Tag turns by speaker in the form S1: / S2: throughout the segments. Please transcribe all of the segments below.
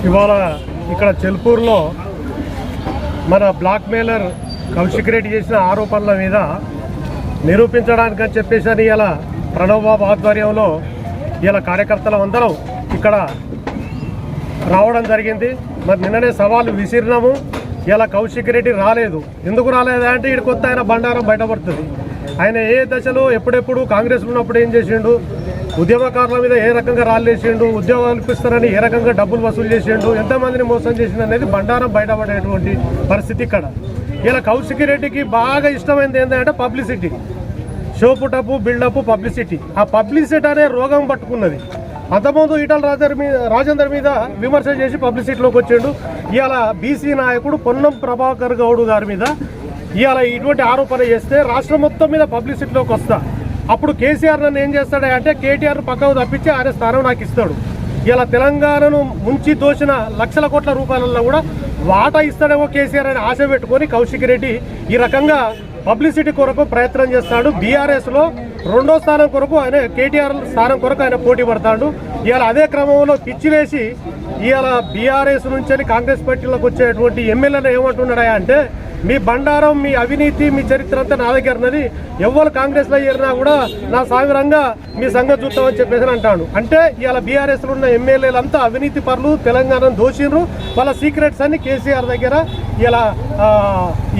S1: ఇవాళ ఇక్కడ చెల్పూర్లో మన బ్లాక్ మెయిలర్ కౌశిక్ రెడ్డి చేసిన ఆరోపణల మీద నిరూపించడానికి అని చెప్పేసి ఇలా ప్రణవ్ బాబు ఆధ్వర్యంలో ఇలా కార్యకర్తలు అందరం ఇక్కడ రావడం జరిగింది. మరి నిన్ననే సవాలు విసిరినాము. ఇలా కౌశిక్ రెడ్డి రాలేదు. ఎందుకు రాలేదంటే ఇక్కడ కొత్త ఆయన బండారం బయటపడుతుంది. ఆయన ఏ దశలో ఎప్పుడెప్పుడు కాంగ్రెస్లో ఉన్నప్పుడు ఏం చేసిండు, ఉద్యమకారుల మీద ఏ రకంగా రాళ్ళేసిండు, ఉద్యోగాలు ఇప్పిస్తారని ఏ రకంగా డబ్బులు వసూలు చేసిండు, ఎంతమందిని మోసం చేసిండు అనేది బండారం బయటపడేటువంటి పరిస్థితి ఇక్కడ. ఇలా కౌశిక్ రెడ్డికి బాగా ఇష్టమైంది ఏంటంటే పబ్లిసిటీ, షోపు టప్పు బిల్డప్ పబ్లిసిటీ. ఆ పబ్లిసిటీ అనే రోగం పట్టుకున్నది. అంతకుముందు ఈటల రాజేందర్ మీద విమర్శ చేసి పబ్లిసిటీలోకి వచ్చిండు. ఇవాళ బీసీ నాయకుడు పొన్నం ప్రభాకర్ గౌడ్ గారి మీద ఇవాళ ఇటువంటి ఆరోపణ చేస్తే రాష్ట్రం మొత్తం మీద పబ్లిసిటీలోకి వస్తా. అప్పుడు కేసీఆర్ నన్ను ఏం చేస్తాడంటే కేటీఆర్ పక్కకు తప్పించి ఆయన స్థానం నాకు ఇస్తాడు. ఇలా తెలంగాణను ముంచి దోచిన లక్షల కోట్ల రూపాయలలో కూడా వాటా ఇస్తాడేమో కేసీఆర్ అని ఆశ పెట్టుకొని కౌశిక్ రెడ్డి ఈ రకంగా పబ్లిసిటీ కొరకు ప్రయత్నం చేస్తాడు. బీఆర్ఎస్లో 2వ స్థానం కొరకు ఆయన కేటీఆర్ స్థానం కొరకు ఆయన పోటీ పడతాడు. ఇవాళ అదే క్రమంలో పిచ్చిలేసి ఇవాళ బీఆర్ఎస్ నుంచి కాంగ్రెస్ పార్టీలోకి వచ్చేటువంటి ఎమ్మెల్యేలు ఏమంటున్నాడా అంటే మీ బండారం, మీ అవినీతి, మీ చరిత్ర అంతా నా దగ్గర ఉన్నది, ఎవరు కాంగ్రెస్లో చేరినా కూడా నా సాగరంగా మీ సంగతి చూస్తామని చెప్పేసి అంటాడు. అంటే ఇవాళ బీఆర్ఎస్లో ఉన్న ఎమ్మెల్యేలంతా అవినీతి పరులు, తెలంగాణను దోషిండ్రు, వాళ్ళ సీక్రెట్స్ అన్ని కేసీఆర్ దగ్గర ఇలా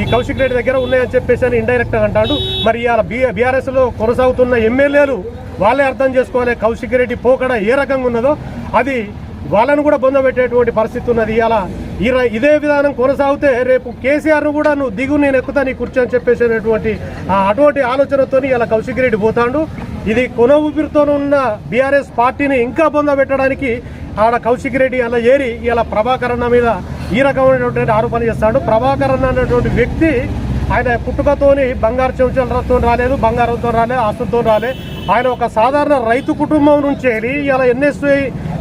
S1: ఈ కౌశిక్ రెడ్డి దగ్గర ఉన్నాయని చెప్పేసి అని ఇండైరెక్ట్గా అంటాడు. మరి ఇవాళ బీఆర్ఎస్లో కొనసాగుతున్న ఎమ్మెల్యేలు వాళ్ళే అర్థం చేసుకోవాలి కౌశిక్ రెడ్డి పోకడ ఏ రకంగా ఉన్నదో. అది వాళ్ళను కూడా పొందబెట్టేటువంటి పరిస్థితి ఉన్నది. ఇలా ఇదే విధానం కొనసాగితే రేపు కేసీఆర్ను కూడా నువ్వు దిగు నేను ఎక్కుతా నీ కూర్చో అని చెప్పేసేటువంటి అటువంటి ఆలోచనతో ఇలా కౌశిక్ రెడ్డి పోతాడు. ఇది కొన ఊపిరితో ఉన్న బీఆర్ఎస్ పార్టీని ఇంకా పొందబెట్టడానికి ఆడ కౌశిక్ రెడ్డి అలా ఏరి ఇలా ప్రభాకర్ అన్న మీద ఈ రకమైనటువంటి ఆరోపణ చేస్తాడు. ప్రభాకర్ అన్న అనేటువంటి వ్యక్తి ఆయన పుట్టుకతోని బంగారు చెంచాలతో రాలేదు, బంగారంతో రాలేదు, ఆస్తులతో రాలేదు. ఆయన ఒక సాధారణ రైతు కుటుంబం నుంచి వెళ్ళి ఇలా ఎన్ఎస్ఐ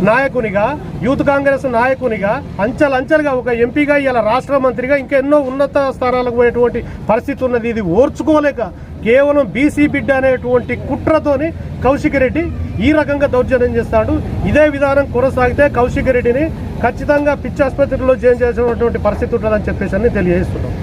S1: నాయకునిగా, యూత్ కాంగ్రెస్ నాయకునిగా, అంచెలంచెలుగా ఒక ఎంపీగా, ఇలా రాష్ట్ర మంత్రిగా ఇంకా ఎన్నో ఉన్నత స్థానాలకు పోయేటువంటి పరిస్థితి ఉన్నది. ఇది ఓర్చుకోలేక కేవలం బీసీ బిడ్డ అనేటువంటి కుట్రతోని కౌశిక్ రెడ్డి ఈ రకంగా దౌర్జన్యం చేస్తాడు. ఇదే విధానం కొనసాగితే కౌశిక్ రెడ్డిని ఖచ్చితంగా పిచ్చి ఆసుపత్రిలో జాయిన్ చేసినటువంటి పరిస్థితి ఉంటుందని చెప్పేసి తెలియజేస్తున్నాం.